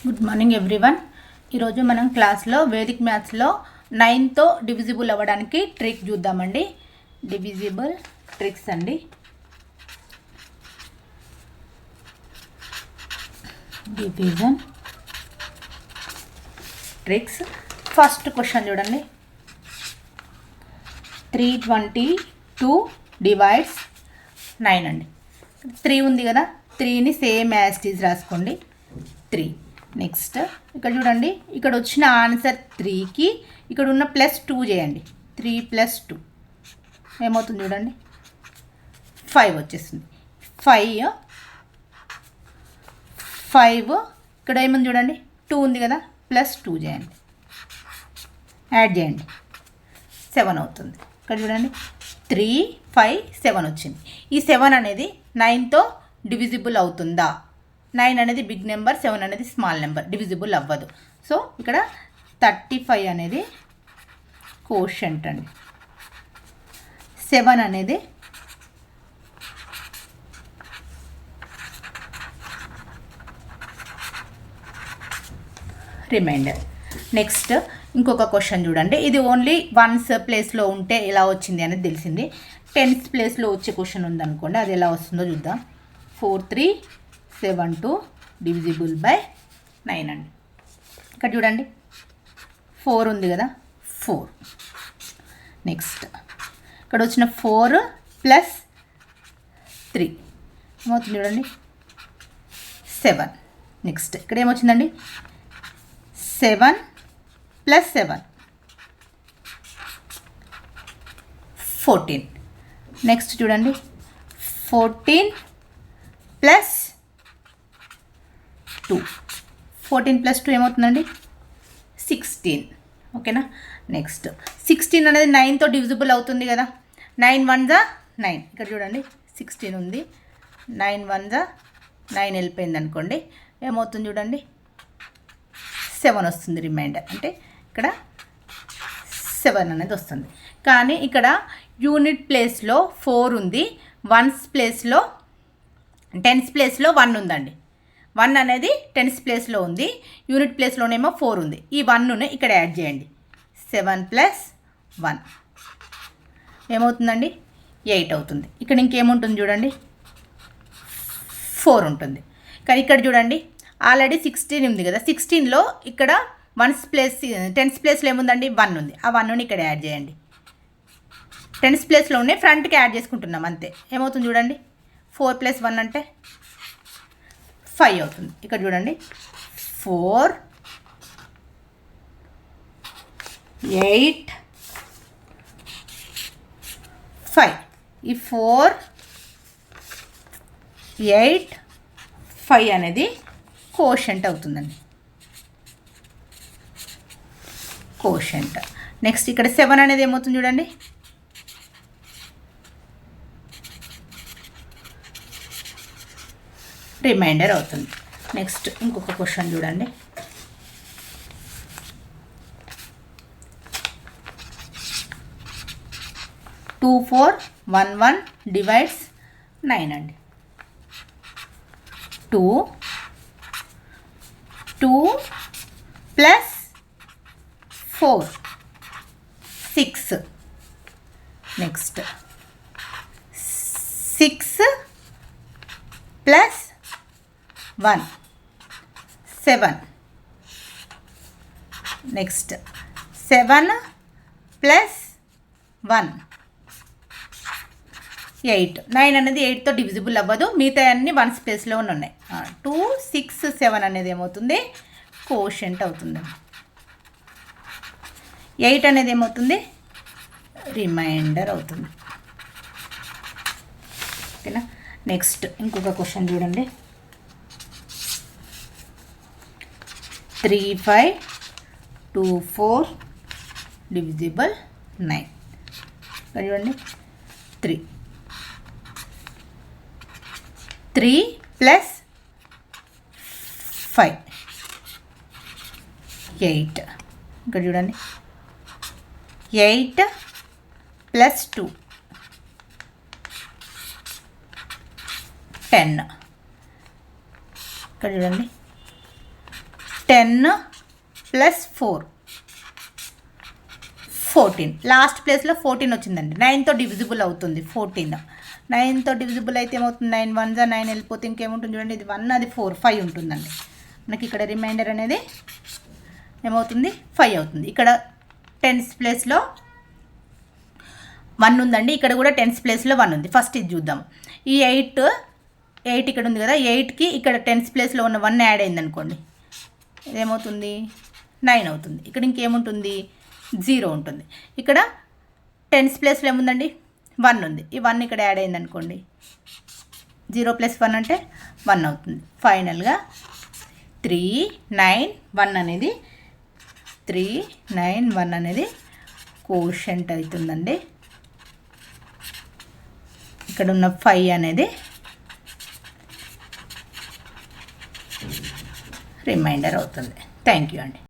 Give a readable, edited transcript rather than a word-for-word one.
Good morning everyone. ఈరోజు మనం క్లాస్లో వేదిక్ మ్యాథ్స్లో 9తో డివిజిబుల్ అవ్వడానికి ట్రిక్ చూద్దామండి. డివిజిబుల్ ట్రిక్స్ అండి. Division tricks. ఫస్ట్ క్వశ్చన్ చూడండి. 322 డివైడ్స్ 9 అండి. 3 ఉంది కదా, 3ని సేమ్ యాజ్ ఇట్ ఈజ్ రాసుకోండి. 3. నెక్స్ట్ ఇక్కడ చూడండి, ఇక్కడ వచ్చిన ఆన్సర్ 3కి ఇక్కడ ఉన్న +2 చేయండి. 3 + 2 ఏమవుతుంది చూడండి, 5 వచ్చేస్తుంది. 5 ఇక్కడ ఏముంది చూడండి, 2 ఉంది కదా, +2 చేయండి, యాడ్ చేయండి, 7 అవుతుంది. ఇక్కడ చూడండి 3, 5, 7 వచ్చింది. ఈ 7 అనేది 9తో డివిజిబుల్ అవుతుందా? 9 అనేది బిగ్ నెంబర్, 7 అనేది స్మాల్ నెంబర్, డివిజిబుల్ అవ్వదు. సో ఇక్కడ 35 అనేది కోషంట్ అండి. 7 అనేది రిమైండర్. నెక్స్ట్ ఇంకొక క్వశ్చన్ చూడండి. ఇది ఓన్లీ వన్స్ ప్లేస్లో ఉంటే ఎలా వచ్చింది అనేది తెలిసింది. టెన్స్ ప్లేస్లో వచ్చే క్వశ్చన్ ఉందనుకోండి, అది ఎలా వస్తుందో చూద్దాం. 4, 3, 7, 2 డివిజిబుల్ బై 9 అండి. ఇక్కడ చూడండి 4 ఉంది కదా, 4. నెక్స్ట్ ఇక్కడ వచ్చిన 4 + 3 ఏమవుతుంది చూడండి, 7. నెక్స్ట్ ఇక్కడ ఏమొచ్చిందండి, 7 + 7 14. నెక్స్ట్ చూడండి 14 + 2. 14 + 2 ఏమవుతుందండి, 16. ఓకేనా. నెక్స్ట్ 16 అనేది 9తో డివిజిబుల్ అవుతుంది కదా. 9 × 1 = 9. ఇక్కడ చూడండి 16 ఉంది, 9 × 1 = 9 వెళ్ళిపోయింది అనుకోండి, ఏమవుతుంది చూడండి, 7 వస్తుంది రిమైండర్. అంటే ఇక్కడ 7 అనేది వస్తుంది. కానీ ఇక్కడ యూనిట్ ప్లేస్లో 4 ఉంది, వన్స్ ప్లేస్లో టెన్స్ ప్లేస్లో 1 ఉందండి. 1 అనేది టెన్స్ ప్లేస్లో ఉంది, యూనిట్ ప్లేస్లోనేమో 4 ఉంది. ఈ 1ని ఇక్కడ యాడ్ చేయండి. 7 + 1 ఏమవుతుందండి, 8 అవుతుంది. ఇక్కడ ఇంకేముంటుంది చూడండి, 4 ఉంటుంది. కానీ ఇక్కడ చూడండి ఆల్రెడీ 16 ఉంది కదా, 16లో ఇక్కడ టెన్స్ ప్లేస్లో ఏముందండి, 1 ఉంది. ఆ 1ని ఇక్కడ యాడ్ చేయండి. టెన్స్ ప్లేస్లో ఉన్నాయి, ఫ్రంట్కి యాడ్ చేసుకుంటున్నాం అంతే. ఏమవుతుంది చూడండి, 4 + 1 అంటే 5 అవుతుంది. ఇక్కడ చూడండి 4, 8, 5. ఈ 4, 8, 5 అనేది కోషంట్ అవుతుందండి, కోషంట్. నెక్స్ట్ ఇక్కడ 7 అనేది ఏమవుతుంది చూడండి, రిమైండర్ అవుతుంది. నెక్స్ట్ ఇంకొక క్వశ్చన్ చూడండి. 2411 డివైడ్స్ 9 అండి. 2 + 4 6. నెక్స్ట్ 6 + 1 7. నెక్స్ట్ 7 + 1 8. 9 అనేది 8తో డివిజిబుల్ అవ్వదు, మిగతా అన్ని వన్స్ ప్లేస్లో ఉన్నాయి. 2, 6, 7 అనేది ఏమవుతుంది, కోషంట్ అవుతుంది. 8 అనేది ఏమవుతుంది, రిమైండర్ అవుతుంది. ఓకేనా. నెక్స్ట్ ఇంకొక క్వశ్చన్ చూడండి. 3524 డివిజిబుల్ 9. చూడండి 3 + 5 8. ఇక్కడ చూడండి 8 + 2 10. ఇక్కడ చూడండి 10 ప్లస్ 4 14. లాస్ట్ ప్లేస్లో 14 వచ్చిందండి. 9తో డివిజిబుల్ అవుతుంది 14. 9తో డివిజిబుల్ అయితే ఏమవుతుంది, 9 1 9 వెళ్ళిపోతే ఇంకేముంటుంది చూడండి, ఇది 1 అది 4 5 ఉంటుందండి. మనకి ఇక్కడ రిమైండర్ అనేది ఏమవుతుంది, 5 అవుతుంది. ఇక్కడ 10th ప్లేస్లో 1 ఉందండి, ఇక్కడ కూడా 10th ప్లేస్లో 1 ఉంది. ఫస్ట్ ఇది చూద్దాం. ఈ 8 ఇక్కడ ఉంది కదా, 8కి ఇక్కడ 10th ప్లేస్లో ఉన్న 1 యాడ్ అయింది అనుకోండి, ఇదేమవుతుంది 9 అవుతుంది. ఇక్కడ ఇంకేముంటుంది, 0 ఉంటుంది. ఇక్కడ 10th ప్లేస్లో ఏముందండి, 1 ఉంది. ఈ 1 ఇక్కడ యాడ్ అయింది అనుకోండి, 0 + 1 అంటే 1 అవుతుంది. ఫైనల్గా 3 9 1 అనేది 3 9 1 అనేది కోషంట్ అవుతుందండి. ఇక్కడ ఉన్న 5 అనేది రిమైండర్ అవుతుంది. థ్యాంక్ యూ అండి.